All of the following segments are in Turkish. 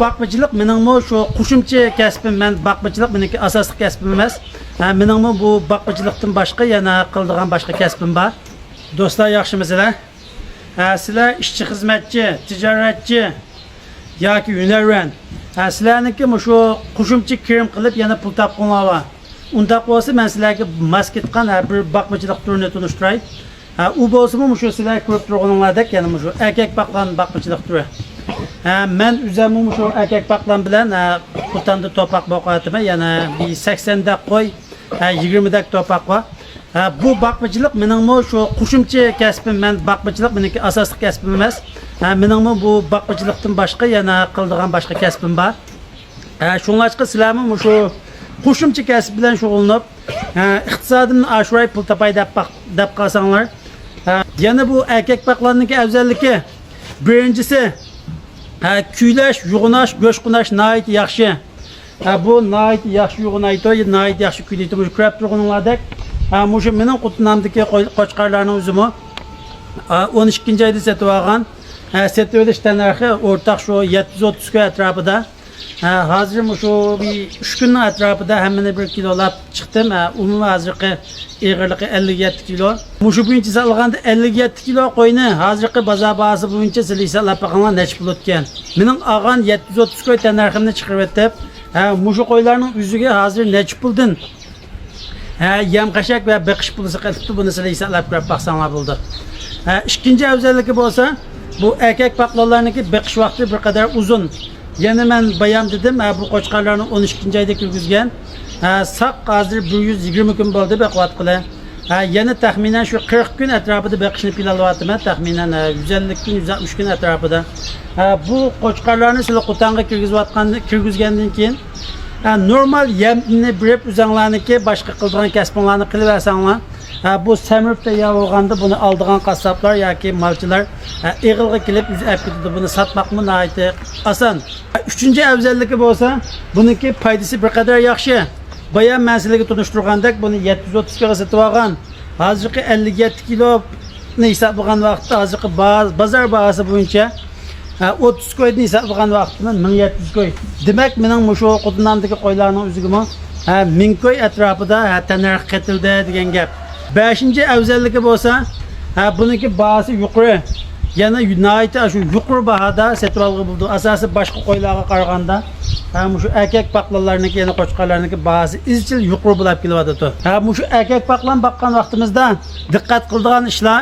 Bakmacılık meningmi şu qo'shimcha kasbim, men bakmacılık meniki asosli kasbim emas. Meningmi bu bakmacılıkdan boshqa yana qiladigan boshqa kasbim bor. Do'stlar, yaxshimisizlar? Sizlar ishchi xizmatchi, tijoratchi yoki hunarvan. Sizlarniki shu qo'shimcha kirim qilib yana pul topqinlar. Unda bo'lsa men sizlarga mas ketgan bir bakmacılık turini tunishtiray. U bo'lsa-mu shu sizlar ko'rib turganinglardek yana shu erkak bakmacılık turi. Men o'zim shu erkak baqlan bilan Qutanda to'paq boqatima yana 80 dak qo'y, 20 dak to'paq bor. Bu baqmacılık meningmi shu qo'shimcha kasbim, men baqmacılık meniki asosli kasbim emas. Meningmi bu baqmacılıkdan boshqa yana qiladigan boshqa kasbim bor. Shunlashqa sizlarmi shu qo'shimcha kasb bilan shug'ullanib, iqtisodimni oshirib pul topay deb qolsanglar, yana bu erkak baqlanning afzalligi birinchisi kuylash, yug'unash, go'sht qunash nayt yaxshi. Bu nayt yaxshi yug'unaydi, nayt yaxshi kuylaydi. Bu ko'rib turganinglardek, mushu mening Qutunamdagi qo'chqarlarning o'zimi 12-oyda sotib olgan. Sotib olish narxi o'rtaq shu 730 ga atrofida. Hozir shu 3 kunning atrofida hammani 1 kilolab chiqdim. Umumiy hozirgi eg'irligi 57 kilo. Mushu bo'yicha salganda 57 kilo qo'yni hozirgi bozor bahasi bo'yicha sizlar paqanlar necha pul o'tgan. Mening olgan 730 qo'y narximni chiqarib o'tib, mushu qo'ylarning o'ziga hozir necha puldan yem qashak va beqish puli qilibdi, buni sizlar ko'rib baqsanglar bo'ldi. Ikkinchi afzalligi bo'lsa, bu erkak baqlarlarniki beqish vaqti bir qadar uzun. Yana men bayam dedim, bu qo'chqarlarni 12-oyda kirgizgan. Saq hozir 120 kun bo'ldi baqvat qila. Yana taxminan shu 40 kun atrofida beqishni planlayapman, taxminan 150 kun, 160 kun atrofida. Bu qo'chqarlarni sizlar Qutanga kirgizgandan keyin normal yemni birib o'zinglarniki boshqa qiladigan kasblarni qilib olsanglar, bu samiribda yog'ilganda buni oldigan qassoblar yoki malchilar eg'ilga kelib o'zi olib ketadi. Buni sotmoqmi nihoyatda oson. Uchinchi afzalligi bo'lsa, buniki foydasi bir qadar yaxshi. Bayan men sizlarga tunishtirgandek buni 730 ga sotib olgan. Hozirgi 57 kiloni hisoblagan vaqtda hozirgi bozor bahasi bo'yicha 30 qo'yni hisoblagan vaqtda 1700 qo'y. Demak, mening shu Qutunamdagi qo'ylarning o'ziga 1000 qo'y atrofida tanarx ketildi degan gap. 5-afzalligi bo'lsa, buniki bahasi yuqori. Yana United shu yuqori bahada sotib olgan bo'ldi. Asosi boshqa qo'ylarga qaraganda, shu erkak baqlarlarniki, yana qo'chqarlarniki bahasi izchil yuqori bo'lib kelyapti. Shu erkak baqlan baqqan vaqtimizda diqqat qiladigan ishlar,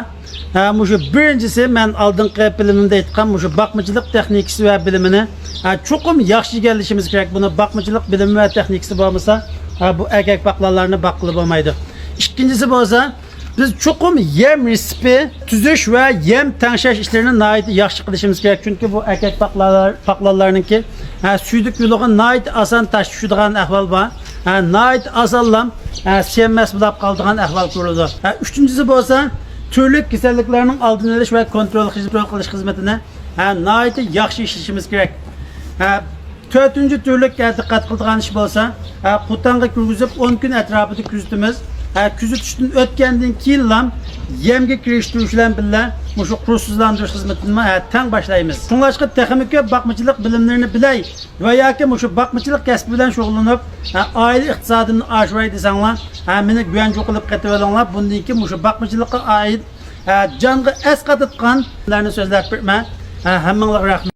shu birinchisi men oldingi bilimimda aytgan shu baqmacılık texnikasi va bilimini chuqur yaxshi egallashimiz kerak. Buni baqmacılık bilimi va texnikasi bo'lmasa, bu erkak baqlarlarni baqilib bo'lmaydi. İkinchisi bo'lsa, biz chuqur yem resipi tuzish va yem tangshash ishlarini nihoyat yaxshi qilishimiz kerak. Chunki bu erkak baqlarlarniki suydik yo'lig'i nihoyat oson tashishadigan ahvol bor. Nihoyat osonlam sevmas bo'lib qoladigan ahvol ko'riladi. Uchinchisi bo'lsa, turli kasalliklarning oldini olish va kontrol qilish xizmatini nihoyat yaxshi ishlashimiz kerak. To'rtinchi turli diqqat qiladigan ish bo'lsa, Qutanga kirgizib 10 kun atrofida kuzatamiz. Kuzatishdan o'tgandan keyin yemga kirishtiruvchi bilan shu quruqsizlantirish xizmatini tang boshlaymiz. Shunlashqa texnik baqmacılık bilimlarini bilay va yoki shu baqmacılık kasbi bilan shug'ullanib, oila iqtisodini oshiray desanglar, meni guvanchi qilib ketib olinglar. Bundan keyin shu baqmacılıkqa oid jonga asqatitganlarni so'zlab berma. Hammanglarga rahmat.